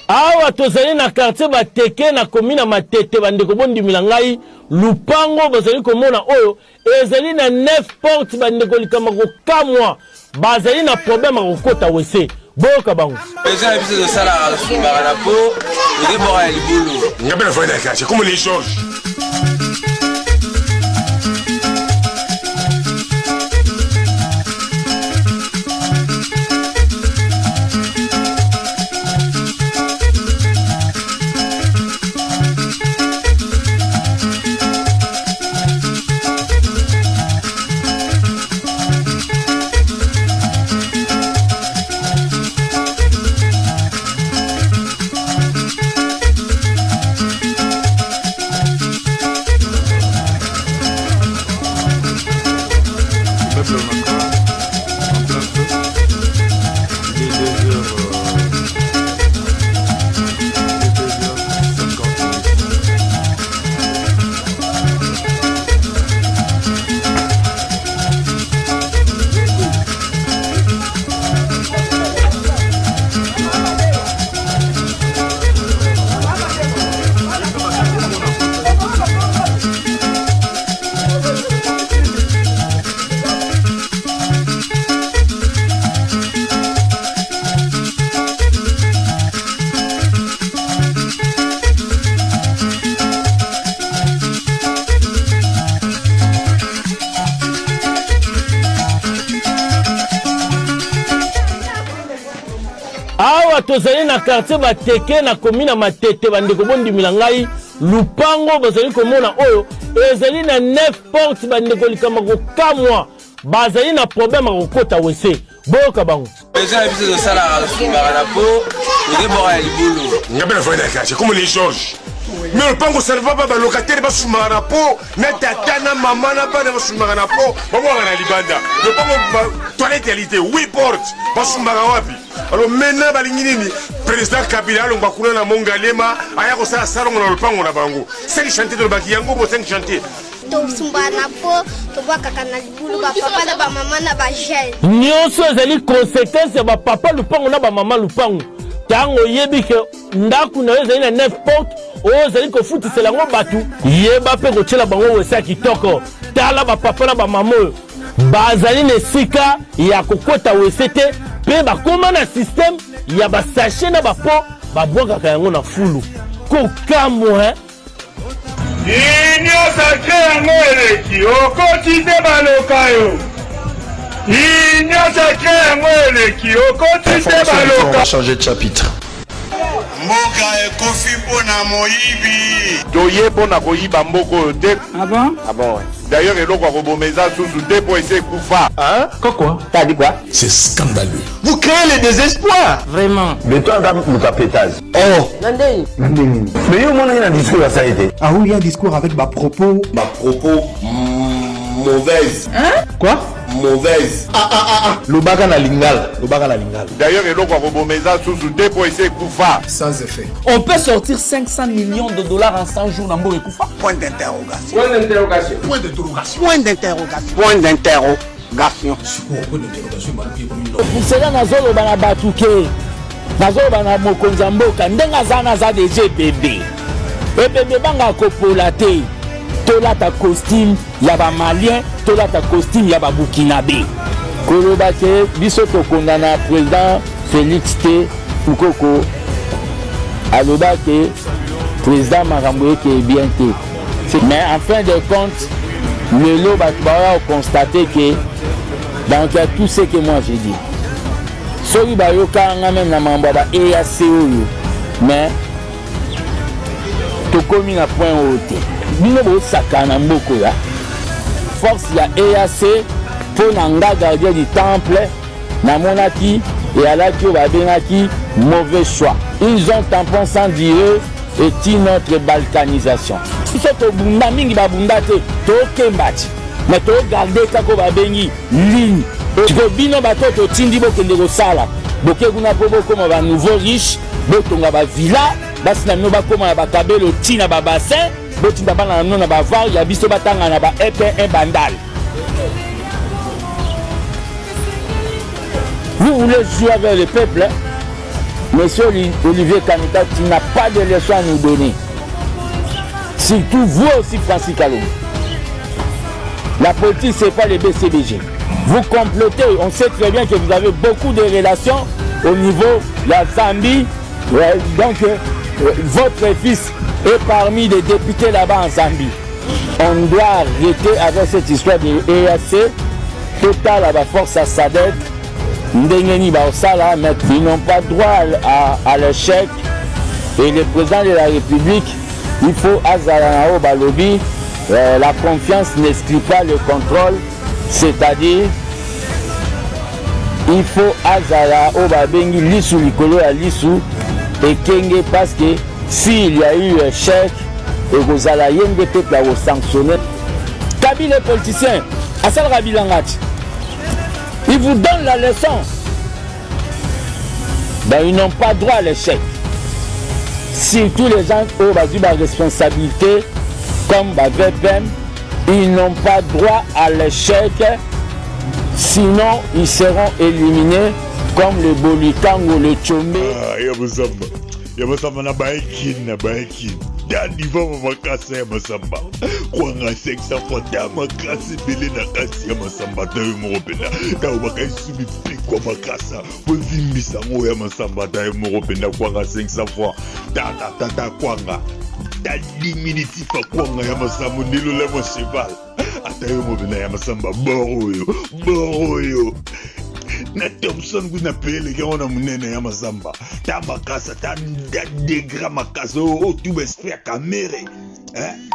Awa tozali na quartier bateke na commune Matete bandeko bondimila ngai lupango bazali komona oyo ezali na 9 portes bandeko likama ko kamwa bazali na problème akokota wese boka bango Eza biso de sala sumbara na po ide bora libulu ngabela faida kache comme les choses. tozali na quartier bateke na commune Matete bandeko bondimila ngai lupango bazali komona oyo ezali na 9 portes bandeko likama ko kamwa bazali na problème akokota wese boka bango eza biso de sala sumbara na po ide bora libulu ngabela faida kache comme les Georges. Mais le pango ça ne va pas dans le locataire va soumara na po na tata na maman na pas na soumara na po maman na libanda le pango toilette qualité 8 portes va soumara wapi alors maintenant balingi nini président Kabila longba kuna na Mongalema aya ko sala salongo na le pango na bango 5 chantiers de baki yango bo 5 chantiers to soumara na po to baka kana libulu ba papa na ba maman na ba jeune nyonso ezali conséquence ya ba papa lupango na ba maman lupango tango yebi ke ndaku na ezali na 9 portes ozali kofutisela ngo batu yeba pe kotiela bango wesa kitoko tala ba papa na ba mama bazali na sika ya kokota wese te pe bakoma na système ya ba sachet na ba po babwaka yango na fulu kokamwa inyo sacré yango eleki okoti te baloka yo inyo sacré yango eleki okoti te baloka changer de chapitre. Mboka ekofi pona moyibi. Doye pona koyiba mboko te. Ah bon? Ah bon ouais. D'ailleurs eloko akobomeza susu te po ese kufa. Hein? Quoi? T'as dit quoi? C'est scandaleux. Vous créez le désespoir. Vraiment. Mais toi dans mon tapétage. Oh. Nandei. Mais yo mon a un discours à ça été. Ah oui, il y a un discours avec ma propos. Mauvaise. Hein? Quoi? Mauvaise. Lobaka na lingal. D'ailleurs eloko akobomeza susu te po ese kufa. Sans effet. On peut sortir 500 millions de dollars en 100 jours dans Mboé Koufa. Point d'interrogation. Point d'interrogation. Point d'interrogation. Point d'interrogation. Point d'interrogation. pour cela nazolo bana batuke nazolo bana mokonza mboka ndenga zana za deje bébé bébé banga kopola te tolata costume ya ba malien tolata costume ya ba burkinabé koloba ke biso to kondana président Félix T Fukoko aloba ke président Makambo ke bien te mais en fin de compte le lot va constater que dans tout ce que moi j'ai dit soki bayokanga même na mambo ba EAC oyo mais tokomi na point oyo te bino bosaka na mboko ya force ya EAC mpo na nga gardien du temple namonaki eyalaki oyo babengaki mauvais choix ils ont tampon sans dire et notre balkanisation biso tobunda mingi babunda te tokemba ti mais togarde kako babengi ligne tiko bino bato totindi bokende kosala boke kuna mpo bokoma ba nouveau riche botonga bavilla basi na bino bakoma na bakabelo ntina babassin botinda bana na bino na bavar ya biso batanga na ba EP1 bandal. Vous voulez jouer avec le peuple, Monsieur Olivier Kanouta, tu n'as pas de leçon à nous donner. Surtout vous aussi, Francis Kalou. La politique, ce n'est pas les BCBG. Vous complotez, on sait très bien que vous avez beaucoup de relations au niveau de la Zambie. Donc, votre fils est parmi les députés là-bas en Zambie. On doit arrêter avec cette histoire de EAC. Total à la force à Sadek. Ndengeni Baosala, mais ils n'ont pas droit à l'échec. Et le président de la République, il faut Azalanao Balobi. La confiance n'exclut pas le contrôle. C'est-à-dire, il faut Azalanao Babengi Lissou Likolo à Lissou et Kenge parce que s'il y a eu un chèque, et vous allez peut-être la sanctionner. Kabila les politiciens, Assal Rabilangat, ils vous donnent la leçon. Ben, ils n'ont pas droit à l'échec. Surtout les gens qui ont la responsabilité, comme VPM, ils n'ont pas droit à l'échec. Sinon, ils seront éliminés comme le Bolikan ou le Tchomé. Yamasamba na baikin Niveau makasi ya masamba. Kwanga seksa fata makasi bele na kasi ya masamba ta Européen. Ta bakaisu bi kwa makasa. Pozimbisa ngo ya masamba ta Européen kwanga seksa fois. Ta kwanga. Ta 10 minutes pa kwanga ya masamba ndilo le mo cheval. Ata Européen ya masamba boroyo. Na Thompson kuna pele ke ona munene ya masamba ta makasa ta degra makasa o tu espère caméra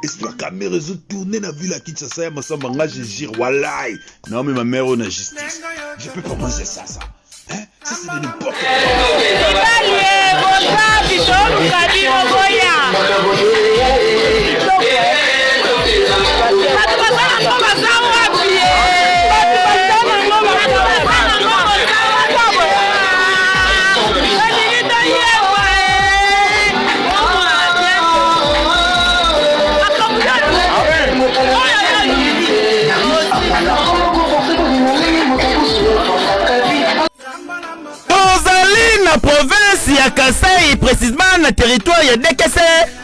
espère caméra zo tourner na ville à Kinshasa ya masamba nga je gire wallahi non mais ma mère on a justice je peux pas manger ça ça c'est de n'importe province ya Kasai, précisément na territoire ya Dekese,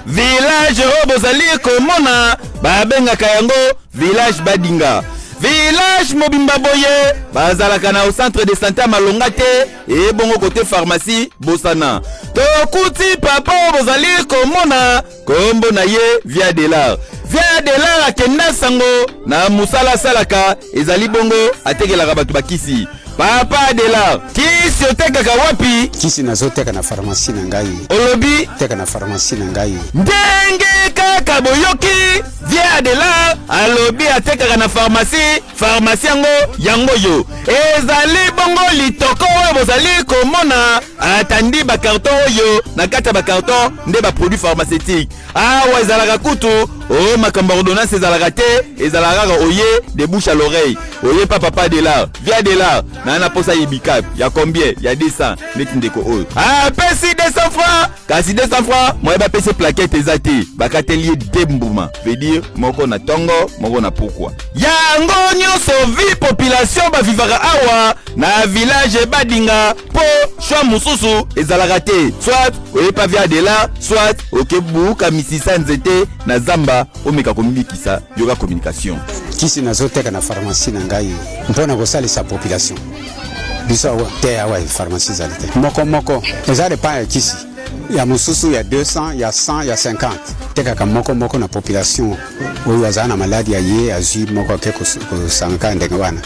village Bozali komona babengaka yango village Badinga. Village Mobimba Boye, bazalaka na au centre de santé Malongate et bongo côté pharmacie Bosana. Tokuti papa Bozali komona kombo na ye via Delar. Via Delar akenda sango na musala salaka ezali bongo atekelaka batu bakisi. Papa Delar, kisi otekaka wapi? Kisi nazoteka na pharmacie na ngai. Olobi teka na pharmacie na ngai. Ndenge kaka boyoki, via Delar alobi atekaka na pharmacie yango yo. Ezali bongo litoko oyo bozali komona atandi ba carton oyo na kata ba carton nde ba produit pharmaceutique. Awa ezalaka kutu o makambo ordonnance ezalaka te, ezalaka oye de bouche à l'oreille. Oye papa Delar, via Delar na posa yebika ya combien ya 200 neti ndeko oyo. Pesi 200 francs, kasi 200 francs moi ba pesi plaquette ezate bakatelier dembuma veut dire moko na tongo moko na pourquoi. Yango nyonso vi population ba vivaka awa na village Badinga po choix mususu ezalaka te. Soit oye pa via Delar, soit okebu kamisisa nzete na zamba omeka komibikisa yoka communication. Kisi nazoteka na pharmacie na ngai mpona kosalisa population. Biso te awa pharmacie zalite. Moko ezale pa ya kisi. Ya mususu ya 200, ya 100, ya 50. Teka ka moko na population oyo azana maladie ye azui moko ke ko sanka ndenge wana.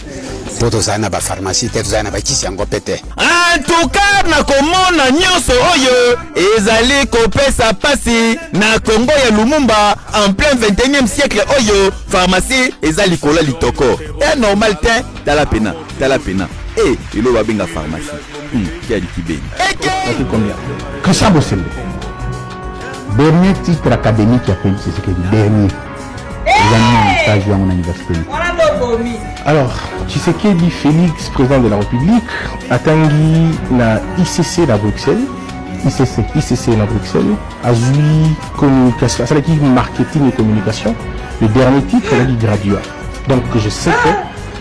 Poto zana ba pharmacie te zana ba kisi yango pete. En tout cas na komona nyonso oyo ezali kopesa pasi na Congo ya Lumumba en plein 21e siècle oyo pharmacie ezali kola litoko. Et normal te tala pena. Et il va bien la pharmacie. Qui a dit qui béni. Combien? Christian Bossembe. Dernier titre académique qui a fait, c'est ce qu'il dit. Dernier. Stage à mon université. Alors, Tshisekedi Félix, président de la République, a tangi la ICC à Bruxelles. ICC à Bruxelles. A joué communication. C'est l'équipe marketing et communication. Le dernier titre, elle a dit graduat. Donc, je sais que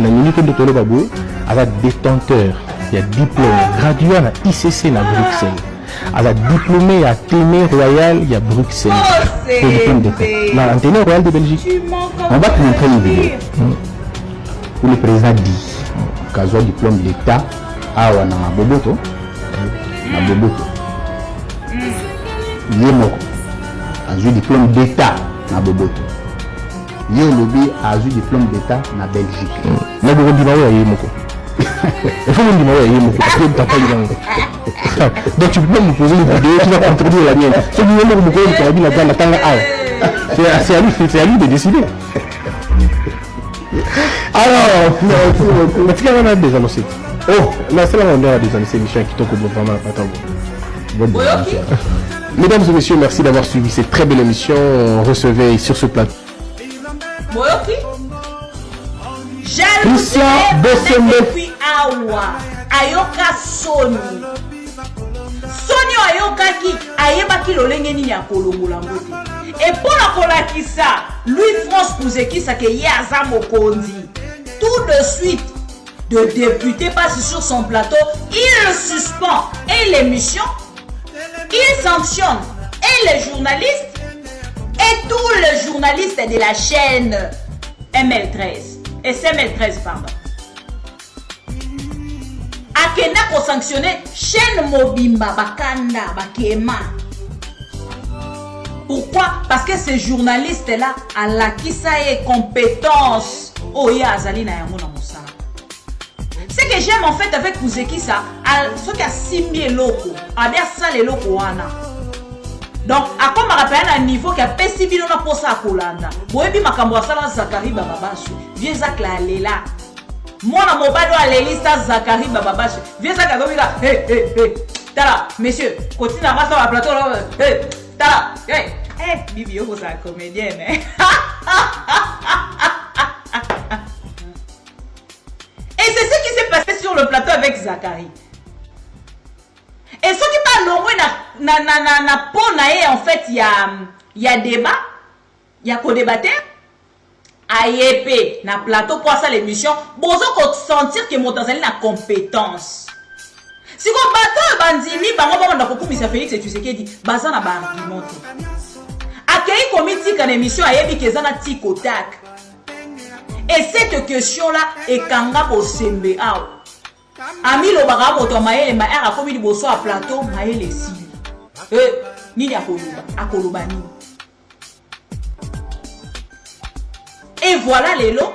la minute de Tolo Babou a détenteur. Il y a diplôme graduat à ICC à Bruxelles. à la diplômée à Téné Royal, il y a Bruxelles. C'est le diplôme d'État. Non, en Téné Royal de Belgique. On va te montrer une vidéo où le président dit qu'à diplôme d'État, ah ouais, na Boboto, na Boboto. Yemoko, a eu diplôme d'État na Boboto. Yélobi a eu diplôme d'État na Belgique. Na Boboto di mawe Yemoko. Il faut me dire Yemoko parce que tu n'as pas eu. Donc tu peux me poser une vidéo qui va contredire la mienne. Si tu veux me poser une vidéo, la tanga a. C'est à lui de décider. Alors, est-ce qu'on a des annoncés? Oh, là c'est là on a des annoncés, Michel qui t'ont vraiment pas tant bon. Mesdames et messieurs, merci d'avoir suivi cette très belle émission. On recevait sur ce plateau. Christian Bosembe depuis Awa ayoka Sony ayokaki ayebaki lolenge nini ya kolongola ngote et pour la kolakisa Louis France Kouzekisa ke ye aza mokonzi tout de suite de député passe sur son plateau, il le suspend et l'émission, il sanctionne et les journalistes et tous les journalistes de la chaîne ML13 et CML13 pardon. Akena ko sanctionner chaîne Mobimba Bakanda Bakema. Pourquoi? Parce que ces journalistes là à la qui ça est compétence oya azali na yango na mosala. Ce que j'aime en fait avec Kouzeki ça, ce qui a simbi loko, a bien ça les loko wana. Donc à quoi me rappelle un niveau qui a pesi bino na posa à Kolanda. Boyebi makambo sala Zakari Bababasu, vieux Zak la lela. Mona mobado a lelista Zakari Bababasu, vieux Zak a hey. Tala, messieurs, continue à passer à la plateau là. Hey, tala, hey, Bibi vous êtes comédienne. Et c'est ce qui s'est passé sur le plateau avec Zakari. Et ce qui parle na ponae en fait il y a débat, il y a co-débatteur. Ayepe na plateau pour ça l'émission, bozo ko sentir que Motanzali na compétence. Si ko bato bandimi bango ba ko kumisa Félix et tu sais qui dit baza na ba argument. Akei komiti kan émission ayebi ke zana tikotak. Et cette question là est kanga ko sembe ao. Ami lo baka moto maele ma era komi di boso a plateau maele si. Nini akoluba ni. Et voilà les lots.